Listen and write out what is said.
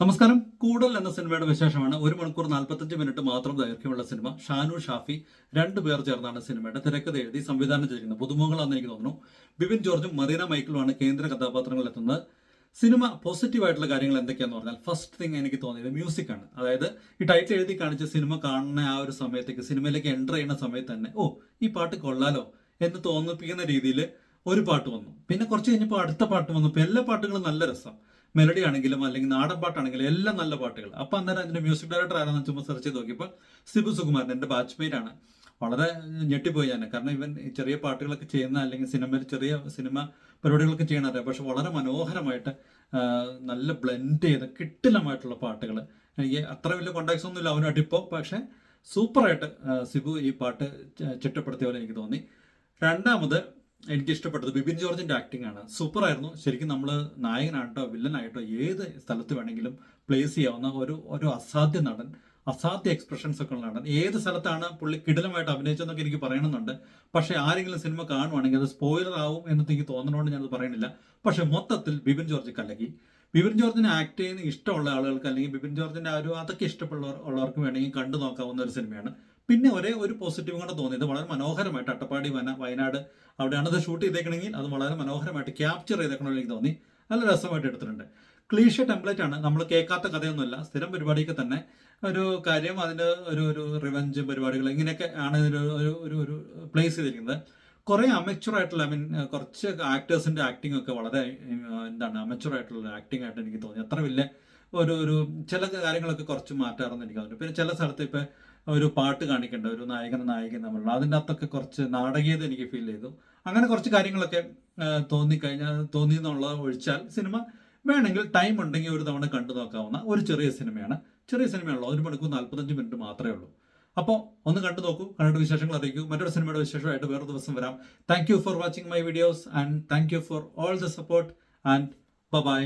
നമസ്കാരം. കൂടൽ എന്ന സിനിമയുടെ വിശേഷമാണ്. 1 മണിക്കൂർ 45 മിനിറ്റ് മാത്രം ദൈർഘ്യമുള്ള സിനിമ. ഷാനു ഷാഫി രണ്ടുപേർ ചേർന്നാണ് സിനിമയുടെ തിരക്കഥ എഴുതി സംവിധാനം ചെയ്തിരിക്കുന്നത്. പുതുമുഖങ്ങളാണെന്ന് എനിക്ക് തോന്നുന്നു. ബിബിൻ ജോർജും മറീന മൈക്കിളുമാണ് കേന്ദ്ര കഥാപാത്രങ്ങളിൽ എത്തുന്നത്. സിനിമ പോസിറ്റീവായിട്ടുള്ള കാര്യങ്ങൾ എന്തൊക്കെയാന്ന് പറഞ്ഞാൽ, ഫസ്റ്റ് തിങ് എനിക്ക് തോന്നിയത് മ്യൂസിക്കാണ്. അതായത് ഈ ടൈറ്റിൽ എഴുതി കാണിച്ച സിനിമ കാണുന്ന ആ ഒരു സമയത്തേക്ക്, സിനിമയിലേക്ക് എൻ്റർ ചെയ്യുന്ന സമയത്ത് തന്നെ ഈ പാട്ട് കൊള്ളാലോ എന്ന് തോന്നിപ്പിക്കുന്ന രീതിയിൽ ഒരു പാട്ട് വന്നു. പിന്നെ കുറച്ച് കഴിഞ്ഞപ്പോൾ അടുത്ത പാട്ട് വന്നു. ഇപ്പോൾ എല്ലാ പാട്ടുകളും നല്ല രസം, മെലഡി ആണെങ്കിലും അല്ലെങ്കിൽ നാടൻ പാട്ടാണെങ്കിലും എല്ലാം നല്ല പാട്ടുകൾ. അപ്പം അന്നേരം അതിന്റെ മ്യൂസിക് ഡയറക്ടർ ആരാണെന്ന് ചുമ്മാ സെർച്ച് ചെയ്ത് നോക്കിയപ്പോൾ സിബു സുകുമാരൻ, എൻ്റെ ബാച്ച്മേറ്റ് ആണ്. വളരെ ഞെട്ടിപ്പോയി ഞാൻ. കാരണം ഇവൻ ചെറിയ പാട്ടുകളൊക്കെ ചെയ്യുന്ന, അല്ലെങ്കിൽ സിനിമയിൽ ചെറിയ സിനിമ പരിപാടികളൊക്കെ ചെയ്യണറിയാം. പക്ഷെ വളരെ മനോഹരമായിട്ട് നല്ല ബ്ലെൻഡ് ചെയ്ത കിട്ടിലമായിട്ടുള്ള പാട്ടുകൾ. എനിക്ക് അത്ര വലിയ കോണ്ടാക്ട്സ് ഒന്നുമില്ല അവനായിട്ട് ഇപ്പോൾ, പക്ഷെ സൂപ്പറായിട്ട് സിബു ഈ പാട്ട് ചിട്ടപ്പെടുത്തിയ പോലെ എനിക്ക് തോന്നി. രണ്ടാമത് എനിക്ക് ഇഷ്ടപ്പെട്ടത് ബിബിൻ ജോർജിന്റെ ആക്ടിംഗ് ആണ്. സൂപ്പർ ആയിരുന്നു. ശരിക്കും നമ്മൾ നായകനായിട്ടോ വില്ലനായിട്ടോ ഏത് സ്ഥലത്ത് വേണമെങ്കിലും പ്ലേസ് ചെയ്യാവുന്ന ഒരു അസാധ്യ നടൻ, അസാധ്യ എക്സ്പ്രഷൻസ് ഒക്കെ ഉള്ള നടൻ. ഏത് സ്ഥലത്താണ് പുള്ളി കിടിലമായിട്ട് അഭിനയിച്ചതെന്നൊക്കെ എനിക്ക് പറയണമെന്നുണ്ട്. പക്ഷെ ആരെങ്കിലും സിനിമ കാണുവാണെങ്കിൽ അത് സ്പോയിലർ ആവും എന്നൊക്കെ എനിക്ക് തോന്നുന്നതുകൊണ്ട് ഞാനത് പറയുന്നില്ല. പക്ഷെ മൊത്തത്തിൽ ബിബിൻ ജോർജ് കലക്കി. ബിബിൻ ജോർജിനെ ആക്ട് ചെയ്യുന്ന ഇഷ്ടമുള്ള ആളുകൾക്ക്, അല്ലെങ്കിൽ ബിബിൻ ജോർജിന്റെ അതൊക്കെ ഇഷ്ടമുള്ളവർക്ക് വേണമെങ്കിൽ കണ്ടു നോക്കാവുന്ന ഒരു സിനിമയാണ്. പിന്നെ ഒരു പോസിറ്റീവ് കൂടെ തോന്നിയത്, വളരെ മനോഹരമായിട്ട് അട്ടപ്പാടി വയനാട് അവിടെയാണ് അത് ഷൂട്ട് ചെയ്തേക്കണമെങ്കിൽ അത് വളരെ മനോഹരമായിട്ട് ക്യാപ്ചർ ചെയ്തേക്കണമെന്ന് എനിക്ക് തോന്നി. നല്ല രസമായിട്ട് എടുത്തിട്ടുണ്ട്. ക്ലീഷ ടെംപ്ലേറ്റ് ആണ്, നമ്മൾ കേൾക്കാത്ത കഥയൊന്നുമല്ല. സ്ഥിരം പരിപാടിക്ക് തന്നെ ഒരു കാര്യം, അതിൻ്റെ ഒരു റിവഞ്ച് പരിപാടികൾ ഇങ്ങനെയൊക്കെ ആണ് ഒരു പ്ലേസ് ചെയ്തിരിക്കുന്നത്. കുറേ അമച്വർ ആയിട്ടുള്ള, കുറച്ച് ആക്ടേഴ്സിന്റെ ആക്ടിംഗ് ഒക്കെ വളരെ അമച്വർ ആയിട്ടുള്ള ആക്ടിംഗ് ആയിട്ട് എനിക്ക് തോന്നി. അത്ര വലിയ ഒരു ചില കാര്യങ്ങളൊക്കെ കുറച്ച് മാറ്റാറെന്ന് എനിക്ക് തോന്നുന്നു. പിന്നെ ചില സ്ഥലത്ത് ഇപ്പം ഒരു പാട്ട് കാണിക്കേണ്ട, ഒരു നായകൻ തമ്മിലുള്ള അതിൻ്റെ അകത്തൊക്കെ കുറച്ച് നാടകീയത എനിക്ക് ഫീൽ ചെയ്തു. അങ്ങനെ കുറച്ച് കാര്യങ്ങളൊക്കെ തോന്നിയെന്നുള്ളത് ഒഴിച്ചാൽ സിനിമ വേണമെങ്കിൽ ടൈം ഉണ്ടെങ്കിൽ ഒരു തവണ കണ്ടു നോക്കാവുന്ന ഒരു ചെറിയ സിനിമയാണ്. ചെറിയ സിനിമയുള്ളൂ, 1 മണിക്കൂർ 45 മിനിറ്റ് മാത്രമേ ഉള്ളൂ. അപ്പോൾ ഒന്ന് കണ്ടു നോക്കൂ, കണ്ടിട്ട് വിശേഷങ്ങൾ അറിയിക്കൂ. മറ്റൊരു സിനിമയുടെ വിശേഷമായിട്ട് വേറെ ദിവസം വരാം. Thank you for watching my videos and thank you for all the support and by.